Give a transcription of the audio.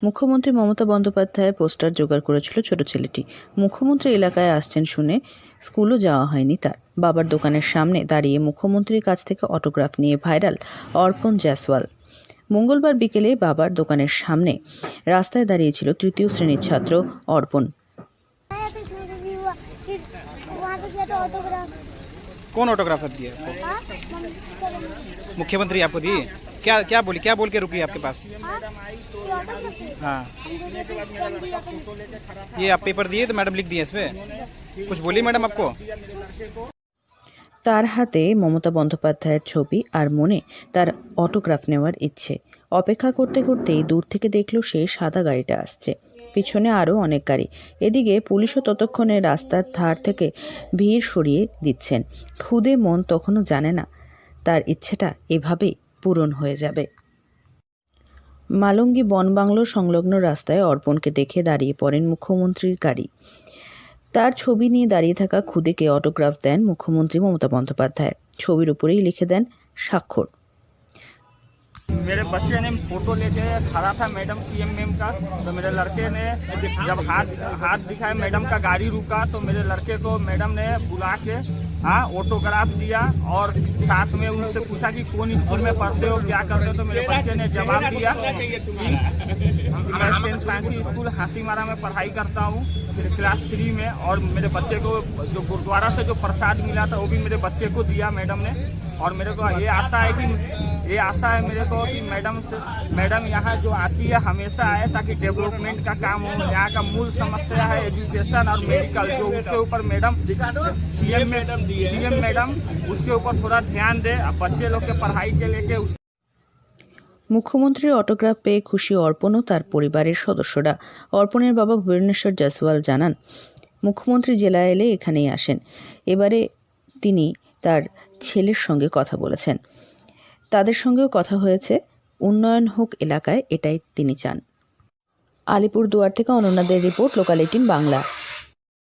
মুখ্যমন্ত্রী মমতা বন্দ্যোপাধ্যায় পোস্টার জোগাড় করেছিল ছোট ছেলেটি। মুখ্যমন্ত্রী এলাকায় আসছেন শুনে স্কুলও যাওয়া হয়নি তার। বাবার দোকানের সামনে দাঁড়িয়ে মুখ্যমন্ত্রীর কাছ থেকে অটোগ্রাফ নিয়ে ভাইরাল অর্পণ জয়সওয়াল। মঙ্গলবার বিকেলে বাবার দোকানের সামনে রাস্তায় দাঁড়িয়েছিল তৃতীয় শ্রেণীর ছাত্র অর্পণ। कौन ऑटोग्राफर दिए आपको? मुख्यमंत्री आपको दिए? क्या क्या बोली, क्या बोल के रुकी आपके पास? हाँ, ये आप पेपर दिए तो मैडम लिख दिए इस पे? कुछ बोली मैडम आपको? তার হাতে মমতা বন্দ্যোপাধ্যায়ের ছবি আর মনে তার অটোগ্রাফ নেওয়ার ইচ্ছে। অপেক্ষা করতে করতেই দূর থেকে দেখল সে সাদা গাড়িটা আসছে, পিছনে আরও অনেক গাড়ি। এদিকে পুলিশও ততক্ষণে রাস্তার ধার থেকে ভিড় সরিয়ে দিচ্ছেন। খুদে মন তখনও জানে না তার ইচ্ছেটা এভাবেই পূরণ হয়ে যাবে। মালঙ্গি বনবাংলো সংলগ্ন রাস্তায় অর্পণকে দেখে দাঁড়িয়ে পড়েন মুখ্যমন্ত্রীর গাড়ি। তার ছবি নিয়ে দাঁড়িয়ে থাকা খুদেকে অটোগ্রাফ দেন মুখ্যমন্ত্রী মমতা বন্দ্যোপাধ্যায়। ছবির উপরেই লিখে দেন স্বাক্ষর। मेरे बच्चे ने फोटो लेके खड़ा था मैडम सीएम मैम का, तो मेरे लड़के ने जब हाथ दिखाया मैडम का गाड़ी रुका तो मेरे लड़के को मैडम ने बुला के ऑटोग्राफ दिया और साथ में उनसे पूछा कि कौन स्कूल में पढ़ते हो, क्या करते हो। तो मेरे बच्चे ने जवाब दिया कि मैं सेंट फ्रांसिस स्कूल हासीमारा में पढ़ाई करता हूँ क्लास 3 में, और मेरे बच्चे को जो गुरुद्वारा से जो प्रसाद मिला था वो भी मेरे बच्चे को दिया मैडम ने। और मेरे को ये आशा है मेरे को कि मैडम यहाँ जो आती है हमेशा आए ताकि डेवलपमेंट का काम हो। यहाँ का मूल समस्या है एजुकेशन और मेडिकल, जो उसके ऊपर मैडम सीएम मैडम उसके ऊपर थोड़ा ध्यान दे, बच्चे लोग के पढ़ाई के लेके। মুখ্যমন্ত্রীর অটোগ্রাফ পেয়ে খুশি অর্পণ ও তার পরিবারের সদস্যরা। অর্পণের বাবা ভুবনেশ্বর জয়সওয়াল জানান, মুখ্যমন্ত্রী জেলায় এলে এখানেই আসেন। এবারে তিনি তার ছেলের সঙ্গে কথা বলেছেন, তাদের সঙ্গেও কথা হয়েছে। উন্নয়ন হোক এলাকায়, এটাই তিনি চান। আলিপুরদুয়ার থেকে অনন্যাদের রিপোর্ট, লোকাল 18 বাংলা।